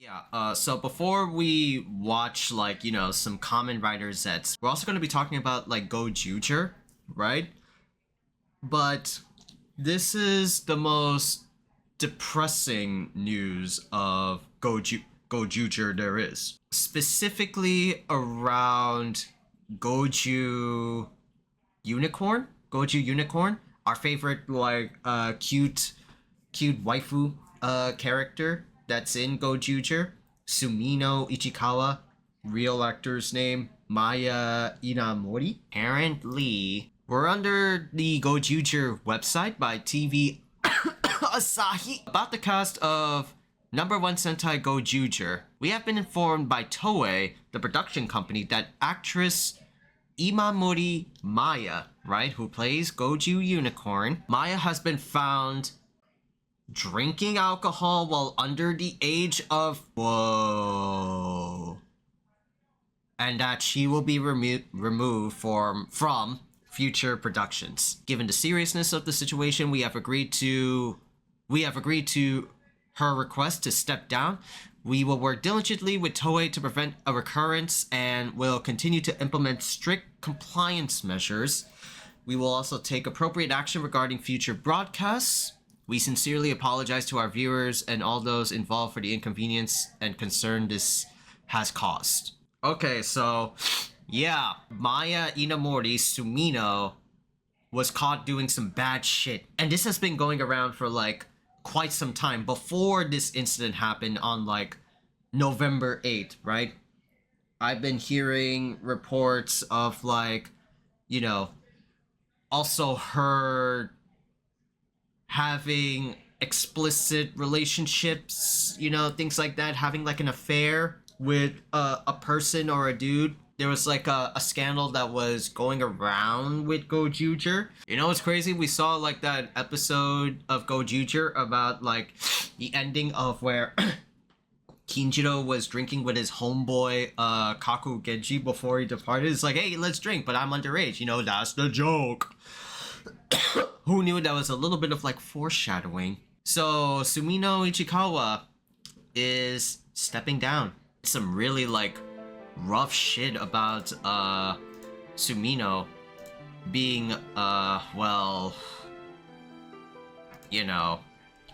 Yeah, so before we watch, like, some common writer zets, we're also going to be talking about, like, Gojuger, right? But this is the most depressing news of Gojuger there is. Specifically around Goju Unicorn? Goju Unicorn? Our favorite, like, cute waifu character that's in Gojuger, Sumino Ichikawa, real actor's name Maya Inamori. Apparently, we're under the Gojuger website by TV Asahi about the cast of number 1 Sentai Gojuger. We have been informed by Toei, the production company, that actress Imamori Maya, right, who plays Goju Unicorn, Maya has been found drinking alcohol while under the age of and that she will be removed from future productions. Given the seriousness of the situation, we have agreed to her request to step down. We will work diligently with Toei to prevent a recurrence and will continue to implement strict compliance measures. We will also take appropriate action regarding future broadcasts. We sincerely apologize to our viewers and all those involved for the inconvenience and concern this has caused. Okay, so yeah, Maya Inamori Sumino was caught doing some bad shit. And this has been going around for like quite some time before this incident happened on like November 8th, right? I've been hearing reports of like, also her having explicit relationships, things like that, having like an affair with a person or a dude. There was like a scandal that was going around with Gojuger. It's crazy? We saw like that episode of Gojuger about like the ending of where Kinjiro was drinking with his homeboy Kaku Genji before he departed. It's like, hey, let's drink, but I'm underage. That's the joke. Who knew that was a little bit of like foreshadowing? So Sumino Ichikawa is stepping down. Some really like rough shit about Sumino being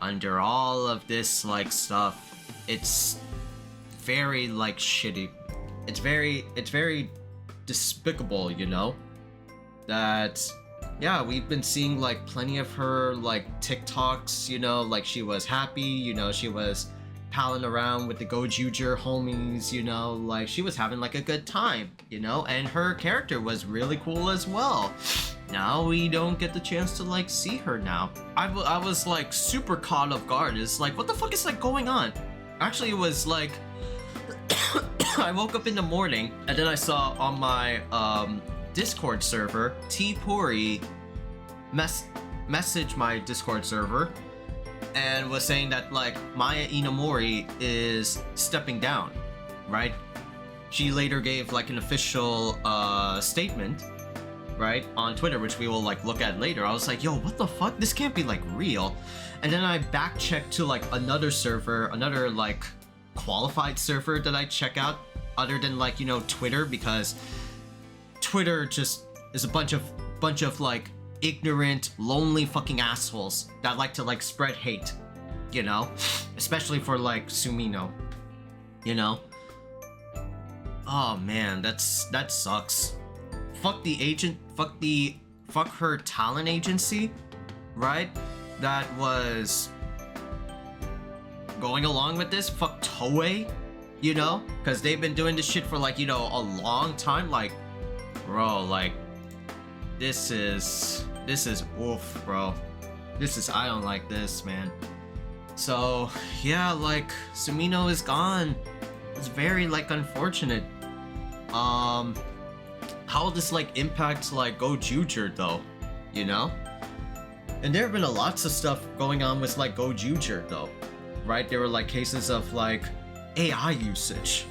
under all of this like stuff. It's very like shitty. It's very despicable, that yeah, we've been seeing like plenty of her like TikToks, like she was happy, she was palling around with the Gojuger homies, like she was having like a good time, and her character was really cool as well. Now we don't get the chance to like see her now. I was like super caught off guard. It's like, what the fuck is like going on? Actually, it was like I woke up in the morning and then I saw on my Discord server, T Puri messaged my Discord server and was saying that like Maya Inamori is stepping down, right? She later gave like an official statement, right, on Twitter, which we will like look at later. I was like, yo, what the fuck? This can't be like real. And then I back checked to like another server, another like qualified server that I check out other than like, Twitter, because Twitter just is a bunch of like ignorant, lonely fucking assholes that like to like spread hate, especially for like Sumino, oh man, that sucks. Fuck the agent, fuck her talent agency, right, that was going along with this. Fuck Toei, because they've been doing this shit for like, a long time. Like, bro, like this is oof, bro. I don't like this, man. So yeah, like Sumino is gone. It's very like unfortunate. How this like impacts like Gojuger though, and there have been lots of stuff going on with like Gojuger though, right? There were like cases of like AI usage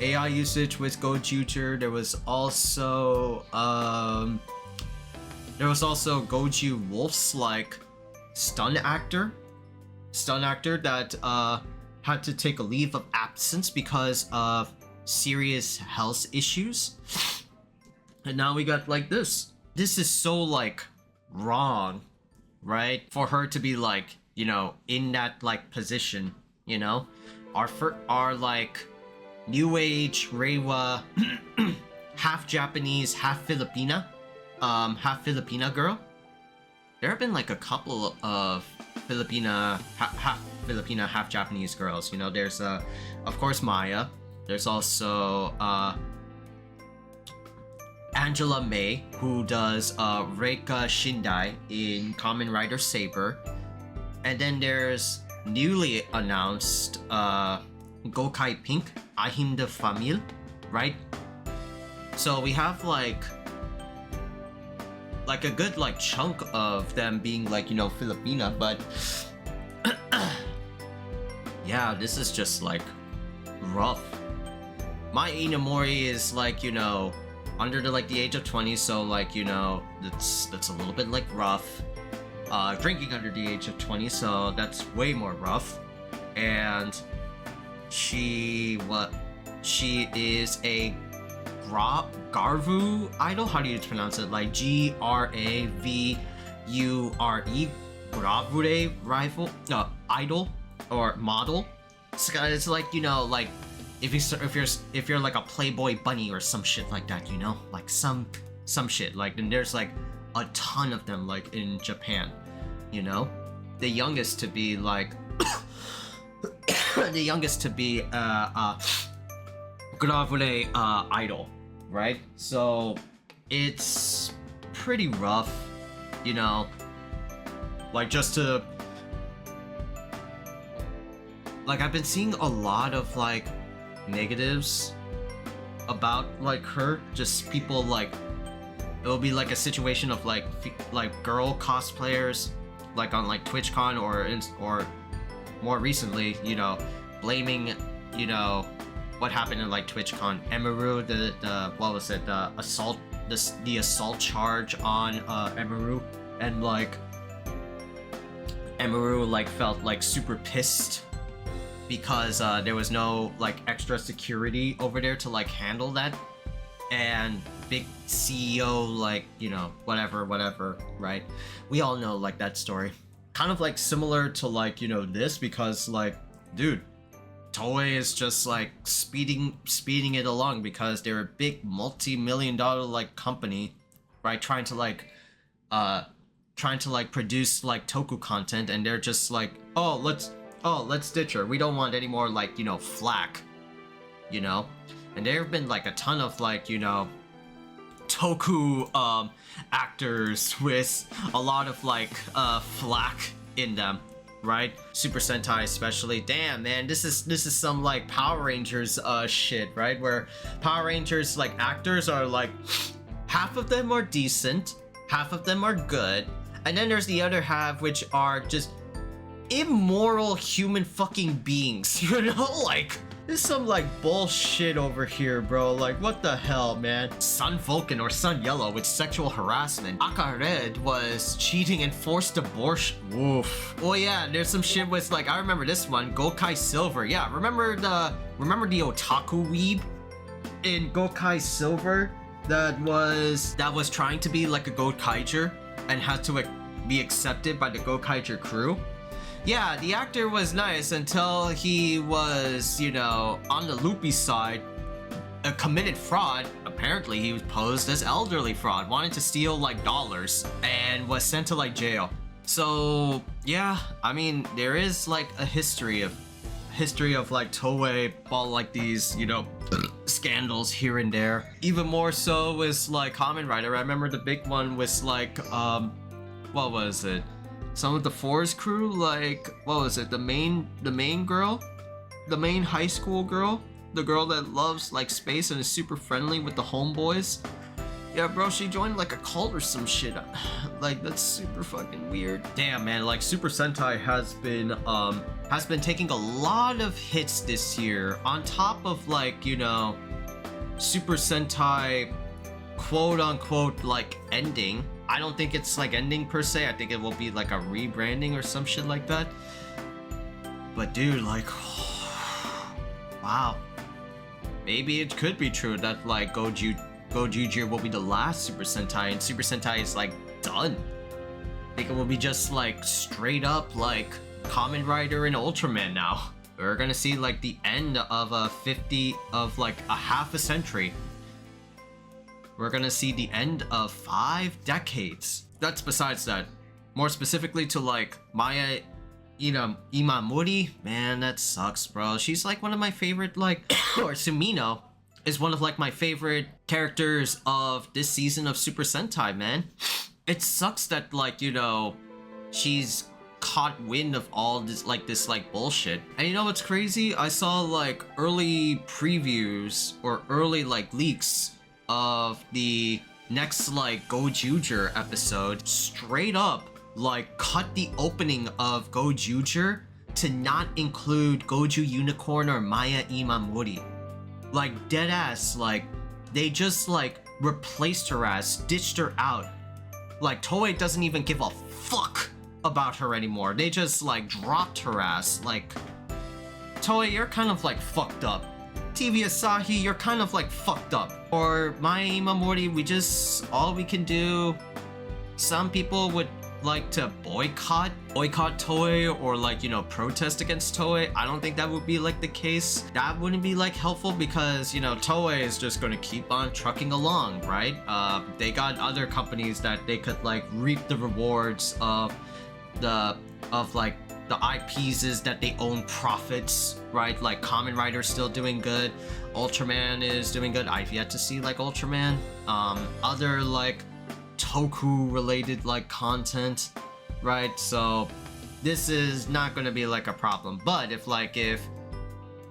with Gojuger. There was also Goju Wolf's like stunt actor that had to take a leave of absence because of serious health issues. And now we got like this. This is so like wrong, right? For her to be like, you know, in that like position, you know? Our like new age Reiwa half Japanese, half Filipina girl. There have been like a couple of Filipina, half Filipina, half Japanese girls. You know, there's of course Maya. There's also Angela May, who does Reika Shindai in Kamen Rider Saber. And then there's newly announced Gokai Pink, Ahinda Famil, right? So we have like a good like chunk of them being like, you know, Filipina, but yeah, this is just like rough. My Inamori is like, you know, under the age of 20, so like, you know, that's a little bit like rough. Drinking under the age of 20, so that's way more rough. And she is a Garvu idol. How do you pronounce it? Like Gravure, Gravure rival idol or model. It's like, you know, like if you're like a Playboy bunny or some shit like that, you know, like some shit like. And there's like a ton of them like in Japan, you know. The youngest to be like the youngest to be Gravure idol, right? So it's pretty rough, you know, like just to like, I've been seeing a lot of like negatives about like her, just people like, it'll be like a situation of like girl cosplayers like on like TwitchCon or more recently, you know, blaming, you know, what happened in like TwitchCon, Emeru, the what was it, the assault charge on Emeru, and like Emeru like felt like super pissed because there was no like extra security over there to like handle that, and big CEO like, you know, whatever, right? We all know like that story. Kind of like similar to like, you know, this, because like, dude, Toei is just like speeding it along because they're a big multi-million-dollar like company, right? Trying to like produce like toku content, and they're just like, let's ditch her. We don't want any more like, you know, flack, you know. And there have been like a ton of like, you know, toku actors with a lot of like flack in them, right? Super Sentai especially. Damn, man, this is some like Power Rangers shit, right? Where Power Rangers like actors are like, half of them are decent, half of them are good, and then there's the other half which are just immoral human fucking beings, you know? Like, there's some like bullshit over here, bro. Like, what the hell, man? Sun Vulcan or Sun Yellow with sexual harassment. Aka Red was cheating and forced abortion. Woof. Oh yeah, there's some shit with like, I remember this one, Gokai Silver. Yeah, remember the otaku weeb in Gokai Silver that was trying to be like a Gokaiger and had to be accepted by the Gokaiger crew? Yeah, the actor was nice until he was, you know, on the loopy side, committed fraud. Apparently he was posed as elderly fraud, wanted to steal like dollars, and was sent to like jail. So yeah, I mean, there is like a history of like Toei, all like these, you know, scandals here and there. Even more so was like Kamen Rider. I remember the big one was like what was it? Some of the Force crew, like, what was it? The main girl? The main high school girl? The girl that loves, like, space and is super friendly with the homeboys? Yeah, bro, she joined, like, a cult or some shit. Like, that's super fucking weird. Damn, man, like, Super Sentai has been taking a lot of hits this year. On top of, like, you know, Super Sentai, quote-unquote, like, ending. I don't think it's like ending per se. I think it will be like a rebranding or some shit like that. But dude, like, Wow. Maybe it could be true that like Gojuju will be the last Super Sentai and Super Sentai is like done. I think it will be just like straight up like Kamen Rider and Ultraman now. We're gonna see like the end of a half a century. We're gonna see the end of 5 decades. That's besides that. More specifically to like Maya Imamori, man, that sucks, bro. She's like one of my favorite, like, or Sumino is one of like my favorite characters of this season of Super Sentai, man. It sucks that like, she's caught wind of all this like bullshit. And you know what's crazy? I saw like early previews or early like leaks of the next like Gojuju episode. Straight up like cut the opening of Gojuju to not include Goju Unicorn or Maya Imamori. Like dead ass, like they just like replaced her ass, ditched her out. Like Toei doesn't even give a fuck about her anymore. They just like dropped her ass. Like Toei, you're kind of like fucked up. TV Asahi, you're kind of like fucked up. Or Maya Imamori, all we can do, some people would like to boycott Toei or like, protest against Toei. I don't think that would be like the case. That wouldn't be like helpful because, Toei is just going to keep on trucking along, right? They got other companies that they could like reap the rewards of the IPs is that they own profits, right? Like Kamen Rider's still doing good, Ultraman is doing good. I've yet to see like Ultraman. Other like Toku related like content, right? So this is not going to be like a problem. But if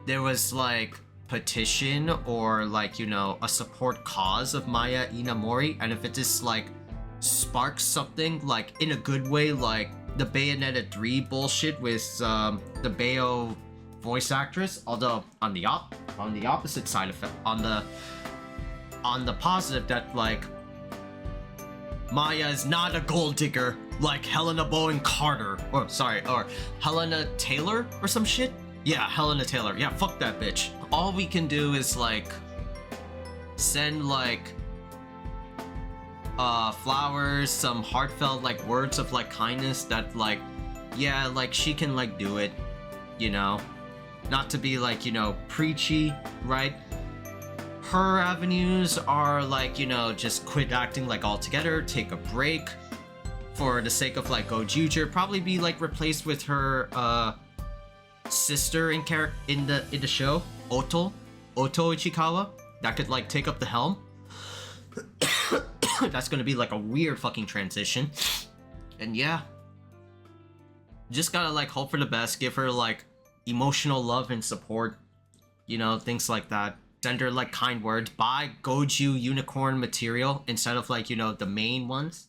there was like petition or like a support cause of Maya Inamori, and if it just like sparks something like in a good way, like the Bayonetta 3 bullshit with the Bayo voice actress, although on the opposite side of it, on the positive, that like Maya is not a gold digger like Helena Bowen Carter, or Helena Taylor or some shit. Yeah, Helena Taylor. Yeah, fuck that bitch. All we can do is like send like flowers, some heartfelt like words of like kindness that like, yeah, like she can like do it, not to be like, preachy, right? Her avenues are like, just quit acting like altogether, take a break for the sake of like Gojuju, probably be like replaced with her sister in the show, Oto Ichikawa, that could like take up the helm. That's gonna be like a weird fucking transition. And yeah, just gotta like hope for the best, give her like emotional love and support, things like that. Send her like kind words, buy Goju Unicorn material instead of like, the main ones.